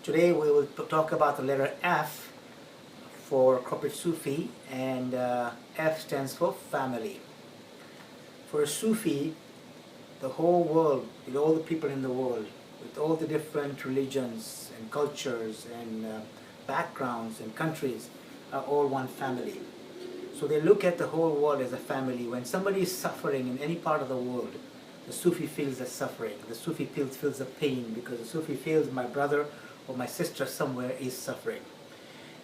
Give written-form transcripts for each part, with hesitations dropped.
Today we will talk about the letter F for corporate Sufi, and F stands for family. For a Sufi, the whole world, with all the people in the world, with all the different religions and cultures and backgrounds and countries, are all one family. So they look at the whole world as a family. When somebody is suffering in any part of the world, the Sufi feels the suffering. The Sufi feels the pain, because the Sufi feels my brother or my sister somewhere is suffering.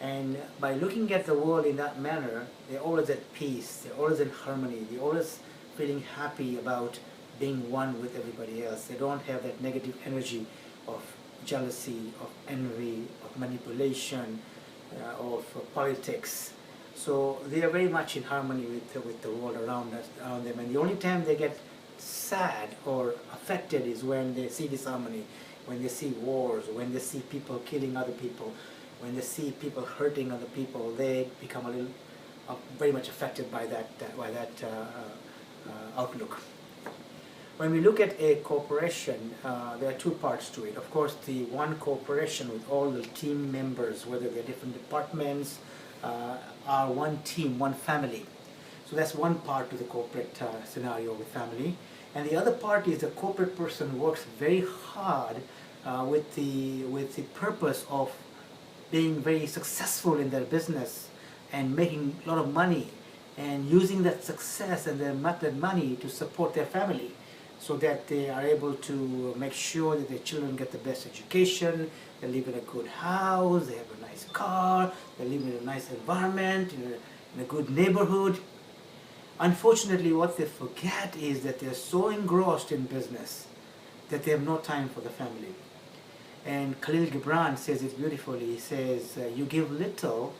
And by looking at the world in that manner, they're always at peace, they're always in harmony, they're always feeling happy about being one with everybody else. They don't have that negative energy of jealousy, of envy, of manipulation, of politics. So they are very much in harmony with the world around them. And the only time they get sad or affected is when they see disharmony, when they see wars, when they see people killing other people, when they see people hurting other people. They become a little, very much affected by that outlook. When we look at a corporation, there are two parts to it. Of course, the one corporation with all the team members, whether they're different departments, are one team, one family. So that's one part to the corporate scenario with family. And the other part is the corporate person works very hard with the purpose of being very successful in their business and making a lot of money and using that success and that money to support their family, so that they are able to make sure that their children get the best education, they live in a good house, they have a nice car, they live in a nice environment, in a good neighborhood. Unfortunately, what they forget is that they're so engrossed in business that they have no time for the family. And Khalil Gibran says it beautifully. He says, you give little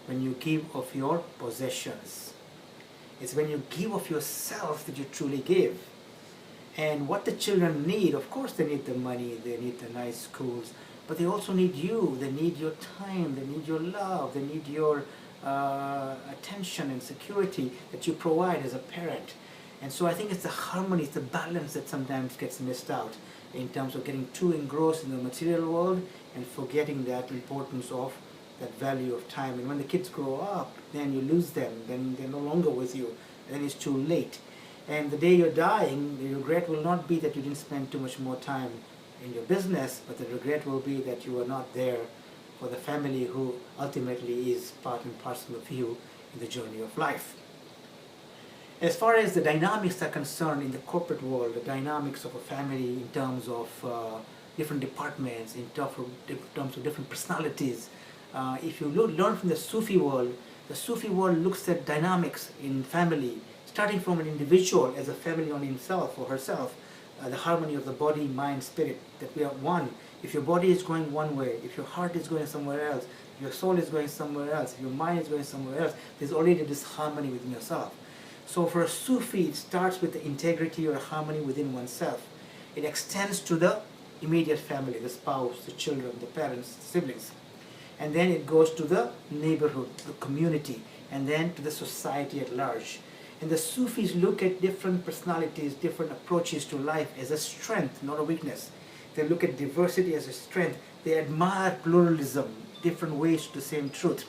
when you give of your possessions. It's when you give of yourself that you truly give. And what the children need, of course they need the money, they need the nice schools, but they also need you. They need your time, they need your love, they need your attention and security that you provide as a parent. And so I think it's the harmony, it's the balance that sometimes gets missed out in terms of getting too engrossed in the material world and forgetting that importance of that value of time. And when the kids grow up, then you lose them, then they're no longer with you, then it's too late. And the day you're dying, the regret will not be that you didn't spend too much more time in your business, but the regret will be that you were not there for the family who ultimately is part and parcel of you in the journey of life. As far as the dynamics are concerned in the corporate world, the dynamics of a family in terms of different departments, in terms of different personalities, if you learn from the Sufi world looks at dynamics in family, starting from an individual as a family on himself or herself, the harmony of the body, mind, spirit, that we are one. If your body is going one way, if your heart is going somewhere else, if your soul is going somewhere else, if your mind is going somewhere else, there's already this harmony within yourself. So for a Sufi, it starts with the integrity or harmony within oneself. It extends to the immediate family, the spouse, the children, the parents, the siblings. And then it goes to the neighborhood, the community, and then to the society at large. And the Sufis look at different personalities, different approaches to life as a strength, not a weakness. They look at diversity as a strength. They admire pluralism, different ways to the same truth.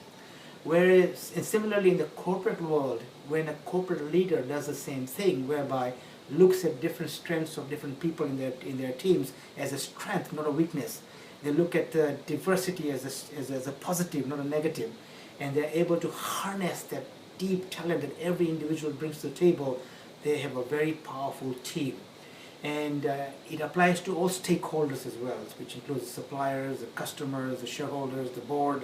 Whereas, and similarly in the corporate world, when a corporate leader does the same thing, whereby looks at different strengths of different people in their teams as a strength, not a weakness. They look at diversity as a positive, not a negative. And they're able to harness that deep talent that every individual brings to the table. They have a very powerful team. And it applies to all stakeholders as well, which includes the suppliers, the customers, the shareholders, the board,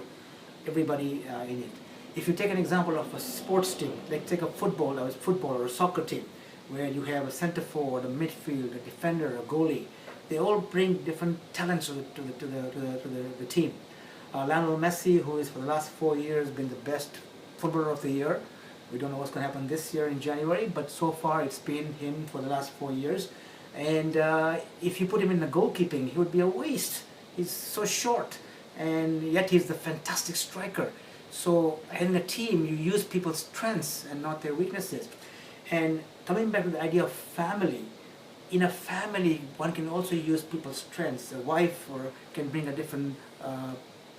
everybody in it. If you take an example of a sports team, like take a football or a soccer team, where you have a center forward, a midfield, a defender, a goalie, they all bring different talents to the team. Lionel Messi, who is for the last 4 years been the best footballer of the year. We don't know what's going to happen this year in January, but so far it's been him for the last 4 years. And if you put him in the goalkeeping, he would be a waste. He's so short, and yet he's the fantastic striker. So in a team, you use people's strengths and not their weaknesses. And coming back to the idea of family, in a family, one can also use people's strengths. A wife can bring a different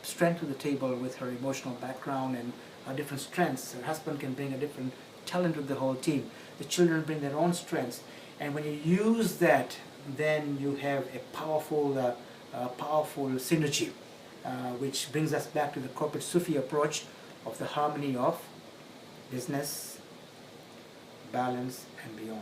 strength to the table with her emotional background and different strengths. Her husband can bring a different talent to the whole team. The children bring their own strengths. And when you use that, then you have a powerful synergy, which brings us back to the corporate Sufi approach of the harmony of business, balance, and beyond.